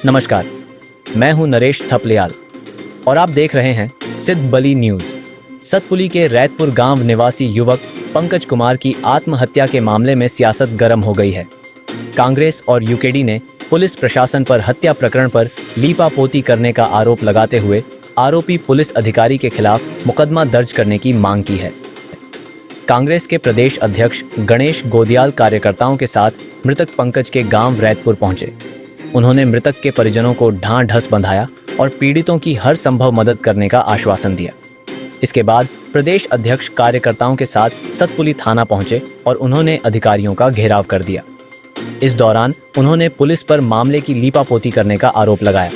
नमस्कार, मैं हूं नरेश थपलियाल और आप देख रहे हैं सिद्धबली न्यूज। सतपुली के रैतपुर गांव निवासी युवक पंकज कुमार की आत्महत्या के मामले में सियासत गर्म हो गई है। कांग्रेस और यूकेडी ने पुलिस प्रशासन पर हत्या प्रकरण पर लीपापोती करने का आरोप लगाते हुए आरोपी पुलिस अधिकारी के खिलाफ मुकदमा दर्ज करने की मांग की है। कांग्रेस के प्रदेश अध्यक्ष गणेश गोदियाल कार्यकर्ताओं के साथ मृतक पंकज के गांव रैतपुर पहुंचे। उन्होंने मृतक के परिजनों को ढांढस बंधाया और पीड़ितों की हर संभव मदद करने का आश्वासन दिया। इसके बाद प्रदेश अध्यक्ष कार्यकर्ताओं के साथ सतपुली थाना पहुंचे और उन्होंने अधिकारियों का घेराव कर दिया। इस दौरान उन्होंने पुलिस पर मामले की लीपापोती करने का आरोप लगाया।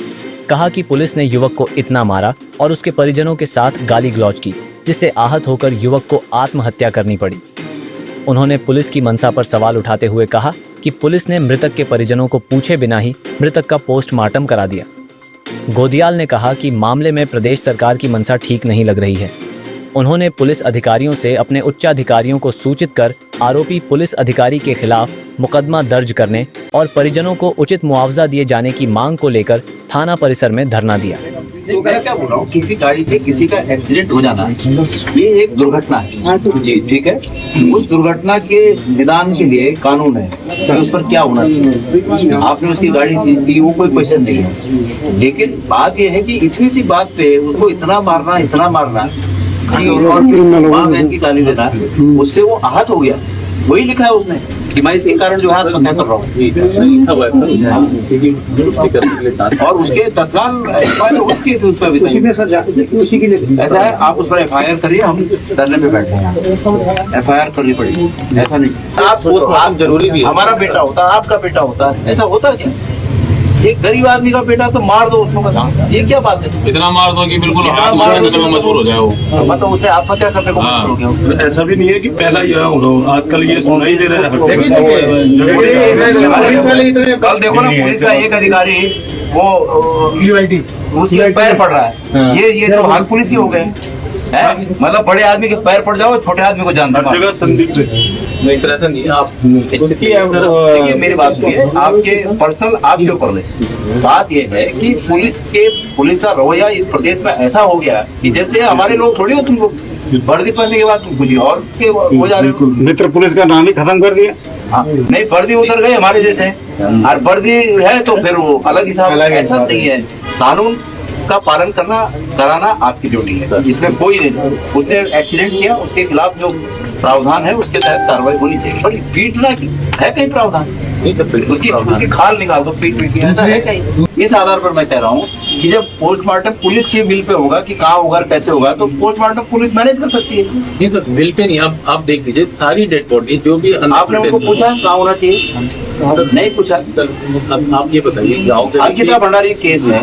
कहा कि पुलिस ने युवक को इतना मारा और उसके परिजनों के साथ गाली गलौज की, जिससे आहत होकर युवक को आत्महत्या करनी पड़ी। उन्होंने पुलिस की मंशा पर सवाल उठाते हुए कहा कि पुलिस ने मृतक के परिजनों को पूछे बिना ही मृतक का पोस्टमार्टम करा दिया। गोदियाल ने कहा कि मामले में प्रदेश सरकार की मंशा ठीक नहीं लग रही है। उन्होंने पुलिस अधिकारियों से अपने उच्चाधिकारियों को सूचित कर आरोपी पुलिस अधिकारी के खिलाफ मुकदमा दर्ज करने और परिजनों को उचित मुआवजा दिए जाने की मांग को लेकर थाना परिसर में धरना दिया। तो मैं क्या बोल रहा हूँ, किसी गाड़ी से किसी का एक्सीडेंट हो जाना ये एक दुर्घटना है जी, ठीक है। उस दुर्घटना के निदान के लिए कानून है कि उस पर क्या होना चाहिए। आपने उसकी गाड़ी सीज की, वो कोई क्वेश्चन नहीं है, लेकिन बात ये है कि इतनी सी बात पे उसको इतना मारना की गाली देना, उससे वो आहत हो गया। वही लिखा है उसने कि मैं इसके कारण जो है आत्महत्या कर रहा हूँ और उसके तत्काल उसकी उस पर उसी के लिए ऐसा है। आप उस पर FIR करिए, हम धरने पे बैठे हैं। FIR करनी पड़ेगी, ऐसा नहीं। आप जरूरी भी हमारा बेटा होता, आपका बेटा होता, ऐसा होता क्या? एक गरीब आदमी का बेटा तो मार दो उसको, बता ये क्या बात है? इतना मार दो कि बिल्कुल मजबूर हो जाए वो, मतलब उसे आत्महत्या करने को मजबूर हो गया। ऐसा भी नहीं है कि पहला यह होगा, आजकल ये सुना ही दे रहा है। कल देखो ना, पुलिस का एक अधिकारी वो उसके पैर पड़ रहा है। ये तो हाल पुलिस के हो गए हैं। मतलब बड़े आदमी के पैर पड़ जाओ, छोटे आदमी को जान दो। संदिग्ध नहीं सर, ऐसा नहीं। आप देखिए मेरी बात सुनिए, आपके पर्सनल आपके ऊपर ले। बात ये है कि पुलिस का रवैया इस प्रदेश में ऐसा हो गया कि जैसे हमारे लोग थोड़ी हो, तुमको वर्दी पहनने के बाद तुम कुछ और के हो जा रहे हो। मित्र पुलिस का नाम ही खत्म कर दिया। हाँ, नहीं वर्दी उतर गए हमारे जैसे, और वर्दी है तो फिर वो अलग हिसाब। ऐसा नहीं है, कानून का पालन कराना आपकी ड्यूटी है, इसमें कोई नहीं। उसने एक्सीडेंट किया, उसके खिलाफ जो प्रावधान है उसके तहत कार्रवाई होनी चाहिए। पर पीटना की है कहीं प्रावधान? उसकी खाल निकाल दो, पीट ऐसा है कहीं? इस आधार पर मैं कह रहा हूँ कि जब पोस्टमार्टम पुलिस के बिल पे होगा कि कहाँ होगा, कैसे होगा, तो पोस्टमार्टम पुलिस मैनेज कर सकती है। नहीं सर, बिल पे नहीं। आप देख लीजिए सारी डेड बॉडी जो भी आपने उनको पूछा कहाँ होना चाहिए? नहीं पूछा। आप ये बताइए, अंकिता भंडारी केस में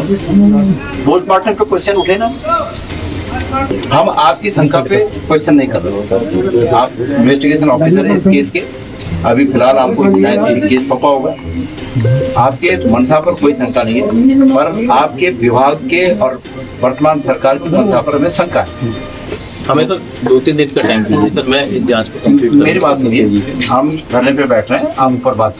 पोस्टमार्टम पे क्वेश्चन उठे ना? हम आपकी शंका पे क्वेश्चन नहीं कर रहे। आप इन्वेस्टिगेशन ऑफिसर हैं इस केस के। अभी फिलहाल आपको केस पक्का होगा। आपके मंशा पर कोई शंका नहीं है, पर आपके विभाग के और वर्तमान सरकार की मंशा पर हमें शंका है। हमें तो 2-3 दिन का टाइम दीजिए सर, मैं इस जांच को कंप्लीट करूं। मेरी बात सुनिए, हम धरने पे बैठ रहे हैं, हम ऊपर बात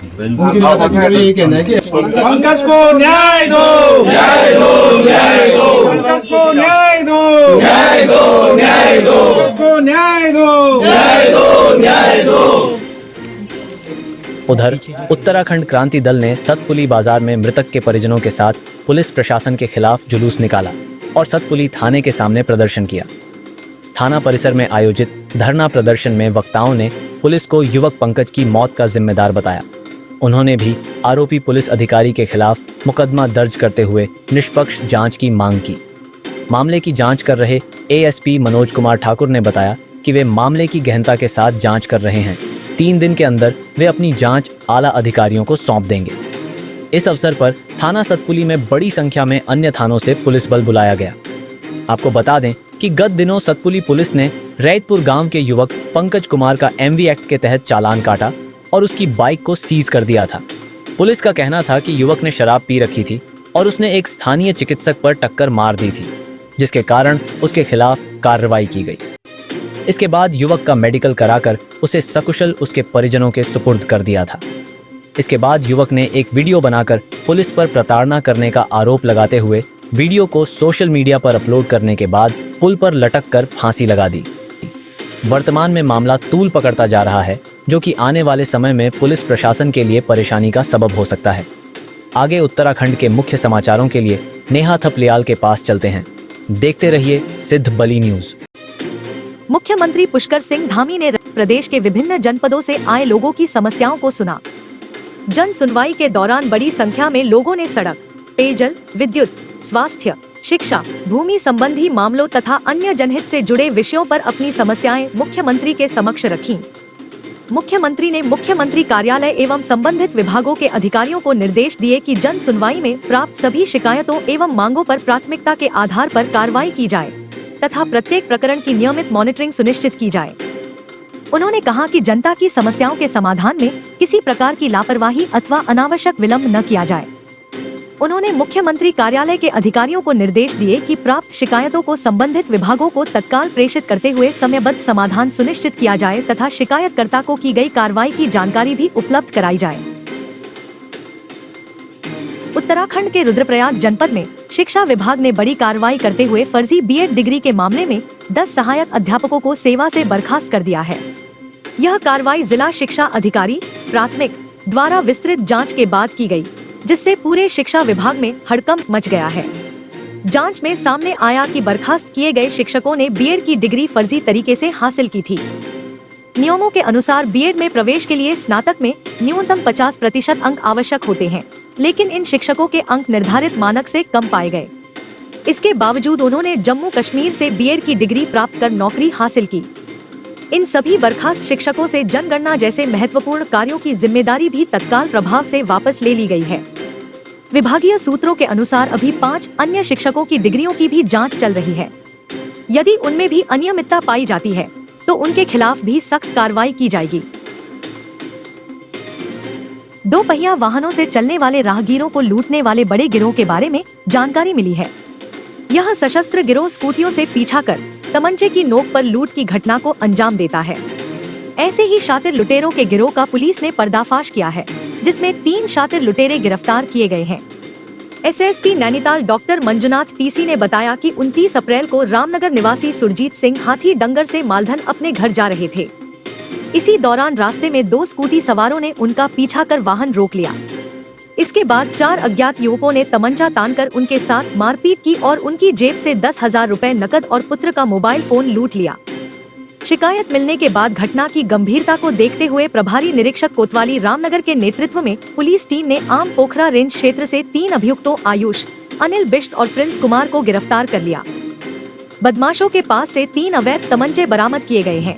पंकज को न्याय दो, न्याय दो, न्याय दो, पंकज को न्याय दो, न्याय दो, न्याय दो, पंकज को न्याय दो, न्याय दो, न्याय दो। उधर उत्तराखंड क्रांति दल ने सतपुली बाजार में मृतक के परिजनों के साथ पुलिस प्रशासन के खिलाफ जुलूस निकाला और सतपुली थाने के सामने प्रदर्शन किया। थाना परिसर में आयोजित धरना प्रदर्शन में वक्ताओं ने पुलिस को युवक पंकज की मौत का जिम्मेदार बताया। उन्होंने भी आरोपी पुलिस अधिकारी के खिलाफ मुकदमा दर्ज करते हुए निष्पक्ष जांच की मांग की। मामले की जांच कर रहे ASP मनोज कुमार ठाकुर ने बताया कि वे मामले की गहनता के साथ जांच कर रहे हैं। 3 दिन के अंदर वे अपनी जांच आला अधिकारियों को सौंप देंगे। इस अवसर पर थाना सतपुली में बड़ी संख्या में अन्य थानों से पुलिस बल बुलाया गया। आपको बता दें कि गत दिनों सतपुली पुलिस ने रैतपुर गांव के युवक पंकज कुमार का MV एक्ट के तहत चालान काटा और उसकी बाइक को सीज कर दिया था। पुलिस का कहना था कि युवक ने शराब पी रखी थी और उसने एक स्थानीय चिकित्सक पर टक्कर मार दी थी, जिसके कारण उसके खिलाफ कार्रवाई की गई। इसके बाद युवक का मेडिकल कराकर उसे सकुशल उसके परिजनों के सुपुर्द कर दिया था। इसके बाद युवक ने एक वीडियो बनाकर पुलिस पर प्रताड़ना करने का आरोप लगाते हुए वीडियो को सोशल मीडिया पर अपलोड करने के बाद पुल पर लटक कर फांसी लगा दी। वर्तमान में मामला तूल पकड़ता जा रहा है, जो कि आने वाले समय में पुलिस प्रशासन के लिए परेशानी का सबब हो सकता है। आगे उत्तराखंड के मुख्य समाचारों के लिए नेहा थपलियाल के पास चलते हैं। देखते रहिए सिद्ध बली न्यूज। मुख्यमंत्री पुष्कर सिंह धामी ने प्रदेश के विभिन्न जनपदों से आए लोगों की समस्याओं को सुना। जन सुनवाई के दौरान बड़ी संख्या में लोगों ने सड़क, पेयजल, विद्युत, स्वास्थ्य, शिक्षा, भूमि संबंधी मामलों तथा अन्य जनहित से जुड़े विषयों पर अपनी समस्याएं मुख्यमंत्री के समक्ष रखीं। मुख्यमंत्री ने मुख्यमंत्री कार्यालय एवं संबंधित विभागों के अधिकारियों को निर्देश दिए कि जन सुनवाई में प्राप्त सभी शिकायतों एवं मांगों पर प्राथमिकता के आधार पर कार्रवाई की जाए तथा प्रत्येक प्रकरण की नियमित मॉनिटरिंग सुनिश्चित की जाए। उन्होंने कहा कि जनता की समस्याओं के समाधान में किसी प्रकार की लापरवाही अथवा अनावश्यक विलंब न किया जाए। उन्होंने मुख्यमंत्री कार्यालय के अधिकारियों को निर्देश दिए कि प्राप्त शिकायतों को संबंधित विभागों को तत्काल प्रेषित करते हुए समयबद्ध समाधान सुनिश्चित किया जाए तथा शिकायतकर्ता को की गई कार्रवाई की जानकारी भी उपलब्ध कराई जाए। उत्तराखंड के रुद्रप्रयाग जनपद में शिक्षा विभाग ने बड़ी कार्रवाई करते हुए फर्जी बीएड डिग्री के मामले में 10 सहायक अध्यापकों को सेवा से बर्खास्त कर दिया है। यह कार्रवाई जिला शिक्षा अधिकारी प्राथमिक द्वारा विस्तृत जांच के बाद की गई, जिससे पूरे शिक्षा विभाग में हड़कंप मच गया है। जांच में सामने आया कि बर्खास्त किए गए शिक्षकों ने बीएड की डिग्री फर्जी तरीके से हासिल की थी। नियमों के अनुसार बीएड में प्रवेश के लिए स्नातक में न्यूनतम 50% अंक आवश्यक होते हैं, लेकिन इन शिक्षकों के अंक निर्धारित मानक से कम पाए गए। इसके बावजूद उन्होंने जम्मू कश्मीर से बीएड की डिग्री प्राप्त कर नौकरी हासिल की। इन सभी बर्खास्त शिक्षकों से जनगणना जैसे महत्वपूर्ण कार्यों की जिम्मेदारी भी तत्काल प्रभाव से वापस ले ली गई है। विभागीय सूत्रों के अनुसार अभी 5 अन्य शिक्षकों की डिग्रियों की भी जांच चल रही है। यदि उनमें भी अनियमितता पाई जाती है तो उनके खिलाफ भी सख्त कार्रवाई की जाएगी। 2 पहिया वाहनों से चलने वाले राहगीरों को लूटने वाले बड़े गिरोह के बारे में जानकारी मिली है। यह सशस्त्र गिरोह स्कूटियों से पीछा कर तमंचे की नोक पर लूट की घटना को अंजाम देता है। ऐसे ही शातिर लुटेरों के गिरोह का पुलिस ने पर्दाफाश किया है, जिसमें 3 शातिर लुटेरे गिरफ्तार किए गए हैं। SSP Nainital doctor Manjunath TC ने बताया कि 29 अप्रैल को रामनगर निवासी सुरजीत सिंह हाथी डंगर से मालधन अपने घर जा रहे थे। इसी दौरान रास्ते में 2 स्कूटी सवारों ने उनका पीछा कर वाहन रोक लिया। इसके बाद 4 अज्ञात युवकों ने तमंचा तानकर उनके साथ मारपीट की और उनकी जेब से 10,000 रुपए नकद और पुत्र का मोबाइल फोन लूट लिया। शिकायत मिलने के बाद घटना की गंभीरता को देखते हुए प्रभारी निरीक्षक कोतवाली रामनगर के नेतृत्व में पुलिस टीम ने आम पोखरा रेंज क्षेत्र से 3 अभियुक्तों आयुष, अनिल बिष्ट और प्रिंस कुमार को गिरफ्तार कर लिया। बदमाशों के पास से 3 अवैध तमंचे बरामद किए गए हैं।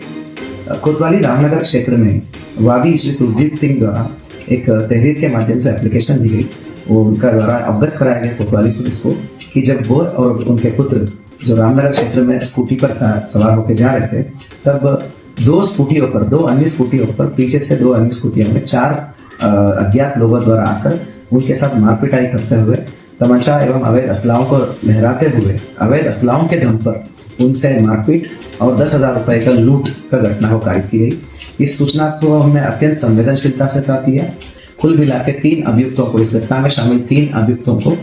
कोतवाली रामनगर क्षेत्र में वादी श्री सुरजीत सिंह द्वारा एक तहरीर के माध्यम से एप्लीकेशन दी गई। वो उनका द्वारा अवगत कराया गया कोतवाली पुलिस को कि जब वो और उनके पुत्र जो रामनगर क्षेत्र में स्कूटी पर सवार होकर जा रहे थे, तब 2 अन्य स्कूटियों पर पीछे से 2 अन्य स्कूटियों में 4 अज्ञात लोगों द्वारा आकर उनके साथ मारपीटाई करते हुए तमंचा एवं अवैध असलाहों को लहराते हुए अवैध असलाहों के दम पर उनसे मारपीट और 10,000 रुपए का लूट का घटना को कारित की गई। इस सूचना को हमने अत्यंत संवेदनशीलता से पाती है। कुल मिला के 3 अभियुक्तों को, इस घटना में शामिल 3 अभियुक्तों को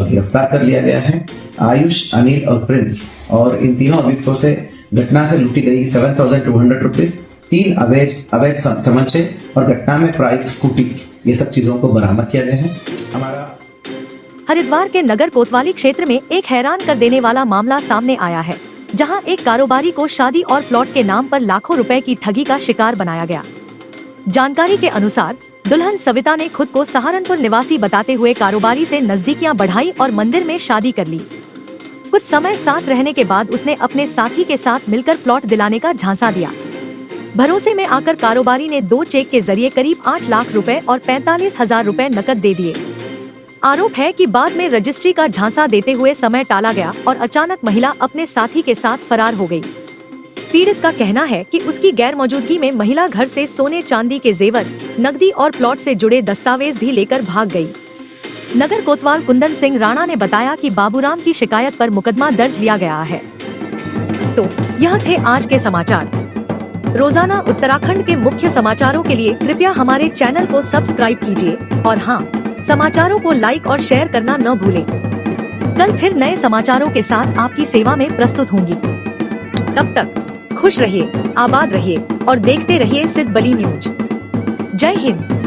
गिरफ्तार कर लिया गया है, आयुष, अनिल और प्रिंस। और इन तीनों अभियुक्तों से घटना से लूटी गई 7,200 रुपीज, 3 अवैध तमंचे और घटना में प्राइक स्कूटी, ये सब चीजों को बरामद किया गया है। हमारा हरिद्वार के नगर कोतवाली क्षेत्र में एक हैरान कर देने वाला मामला सामने आया है, जहां एक कारोबारी को शादी और प्लॉट के नाम पर लाखों रुपए की ठगी का शिकार बनाया गया। जानकारी के अनुसार दुल्हन सविता ने खुद को सहारनपुर निवासी बताते हुए कारोबारी से नजदीकियां बढ़ाई और मंदिर में शादी कर ली। कुछ समय साथ रहने के बाद उसने अपने साथी के साथ मिलकर प्लॉट दिलाने का झांसा दिया। भरोसे में आकर कारोबारी ने 2 चेक के जरिए करीब 8 लाख रुपए और 45,000 रुपए नकद दे दिए। आरोप है कि बाद में रजिस्ट्री का झांसा देते हुए समय टाला गया और अचानक महिला अपने साथी के साथ फरार हो गई। पीड़ित का कहना है कि उसकी गैर मौजूदगी में महिला घर से सोने चांदी के जेवर, नकदी और प्लॉट से जुड़े दस्तावेज भी लेकर भाग गई। नगर कोतवाल कुंदन सिंह राणा ने बताया कि बाबूराम की शिकायत पर मुकदमा दर्ज लिया गया है। तो यह थे आज के समाचार। रोजाना उत्तराखंड के मुख्य समाचारों के लिए कृपया हमारे चैनल को सब्सक्राइब कीजिए और हाँ, समाचारों को लाइक और शेयर करना न भूलें। कल फिर नए समाचारों के साथ आपकी सेवा में प्रस्तुत होंगी। तब तक खुश रहिए, आबाद रहिए और देखते रहिए सिद्ध बली न्यूज। जय हिंद।